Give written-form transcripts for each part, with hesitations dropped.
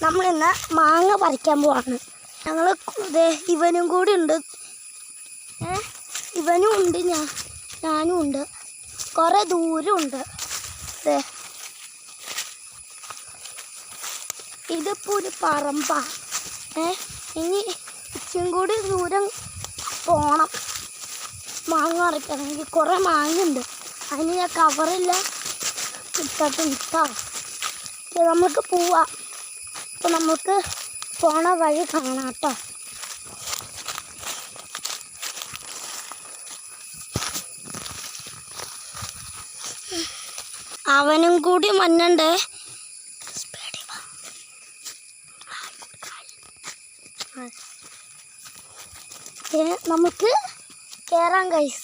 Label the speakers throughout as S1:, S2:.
S1: നമ്മളിന്ന് മാങ്ങ പറിക്കാൻ പോവാണ്. ഞങ്ങൾ ഇവനും കൂടി ഉണ്ട്, ഇവനും ഉണ്ട്, ഞാനും ഉണ്ട്. കുറേ ദൂരമുണ്ട്. ഇതിപ്പോൾ ഒരു പറമ്പാണ്. ഇനി ഇച്ചിരി കൂടി ദൂരം പോകണം മാങ്ങ പറിക്കണമെങ്കിൽ. കുറേ മാങ്ങയുണ്ട്, അതിന് ഞാൻ കവറില്ല ഇട്ടിട്ടാ. നമുക്ക് പോവാം. അപ്പോൾ നമുക്ക് പോണ വഴി കാണാം കേട്ടോ. അവനും കൂടി മഞ്ഞണ്ടേ. നമുക്ക് കയറാം ഗൈസ്.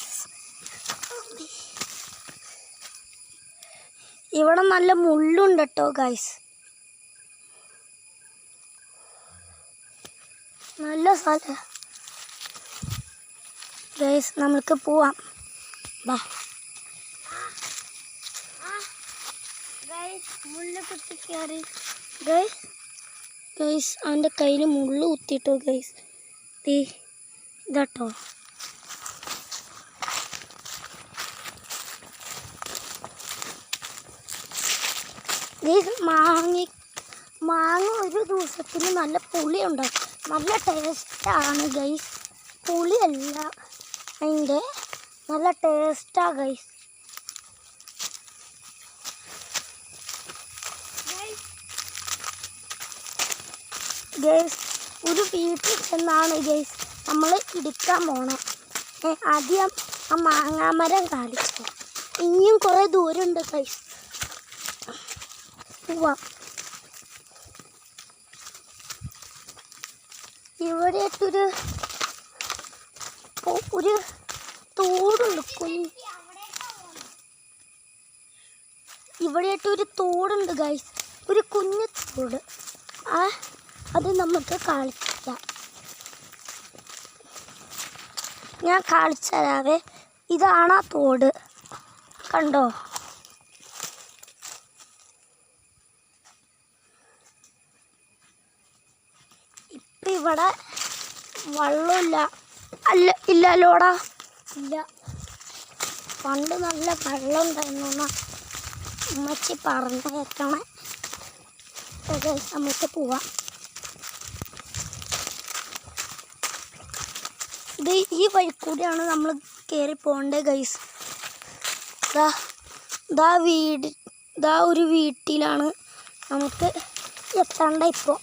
S1: ഇവിടെ നല്ല മുള്ളുണ്ട് കേട്ടോ ഗൈസ്. നല്ല സ്ഥലം ഗൈസ്. നമുക്ക് പോവാം. ബാ മുള്ള കുത്തി കയറി ഗൈസ്. അവൻ്റെ കയ്യിൽ മുള്ളു കുത്തിട്ടോ ഗൈസ്. ഇതാട്ടോ. മാങ്ങ ഒരു ദിവസത്തിന് നല്ല പുളിയുണ്ടാവും. നല്ല ടേസ്റ്റാണ് ഗൈസ്. പുളിയല്ല, അതിൻ്റെ നല്ല ടേസ്റ്റാണ് ഗൈസ്. ഗൈസ് ഒരു വീട്ടിൽ ചെന്നാണ് ഗൈസ് നമ്മൾ ഇടിക്കാൻ പോണേ. ആദ്യം ആ മാങ്ങാമരം കാണിച്ചു. ഇനിയും കുറേ ദൂരമുണ്ട് ഗൈസ്. പോവാം. ഇവിടെയായിട്ടൊരു തോടുണ്ട്. ഇവിടെയായിട്ടൊരു തോടുണ്ട് ഗൈസ്, ഒരു കുഞ്ഞു തോട്. അത് നമുക്ക് കളിക്കാം. ഞാൻ കാണിച്ചു തരാവേ. ഇതാണ് ആ തോട്, കണ്ടോ? ഇപ്പം ഇവിടെ വെള്ളമില്ല. ഇല്ലല്ലോടാ, ഇല്ല. പണ്ട് നല്ല വെള്ളം ഉണ്ടായിരുന്നു ഉമ്മച്ചി പറഞ്ഞേക്കണേ. നമുക്ക് പോവാം. ഇത് ഈ വഴി കൂടിയാണ് നമ്മൾ കയറി പോകേണ്ടത് ഗൈസ്. ഇതാ ഒരു വീട്ടിലാണ് നമുക്ക് എത്തേണ്ട. ഇപ്പോൾ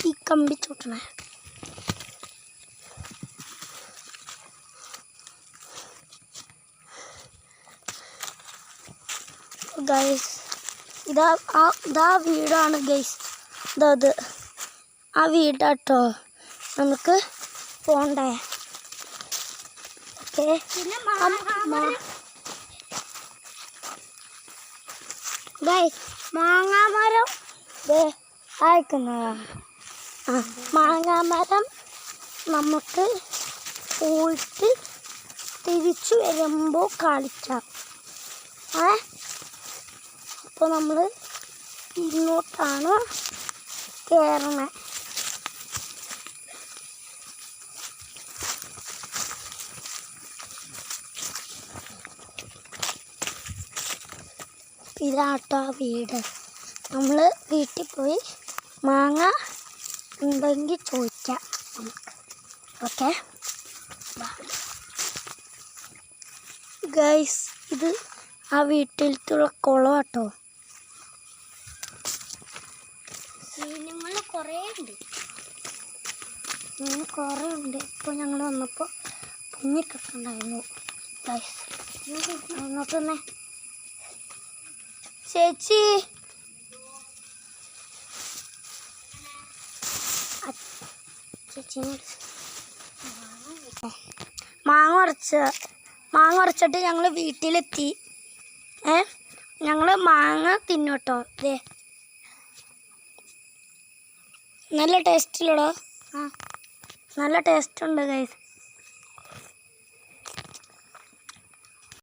S1: ഈ കമ്പി ചൂട്ടണേ. ഗൈസ് ഇതാ വീടാണ് ഗൈസ്. ഇത് ആ വീടാട്ടോ. നമുക്ക് പോണ്ടേ. ഓക്കെ. ഗൈസ് മാങ്ങാമരം അയക്കുന്നതാണ്. മാങ്ങാമരം നമുക്ക് പോയിട്ട് തിരിച്ചു വരുമ്പോൾ കളിക്കാം. അപ്പോൾ നമ്മൾ ഇങ്ങോട്ടാണ് കയറണേ. ഇതാട്ടോ വീട്. നമ്മൾ വീട്ടിൽ പോയി മാങ്ങ ഉണ്ടെങ്കിൽ ചോദിക്കാം നമുക്ക്. ഓക്കെ ഗൈസ്, ഇത് ആ വീട്ടിലത്തുള്ള കുളം കേട്ടോ. മീനുകൾ കുറേ ഉണ്ട്. ഇപ്പോൾ ഞങ്ങൾ വന്നപ്പോൾ പൊങ്ങിട്ടിട്ടുണ്ടായിരുന്നു ഗൈസ്. അങ്ങോട്ട് തന്നെ ചേച്ചി. ചേച്ചീനെ മാങ്ങ ഉറച്ചിട്ട് ഞങ്ങൾ വീട്ടിലെത്തി. ഞങ്ങൾ മാങ്ങ തിന്നു കേട്ടോ. നല്ല ടേസ്റ്റില്ലടോ. നല്ല ടേസ്റ്റ് ഉണ്ട് ഗൈസ്.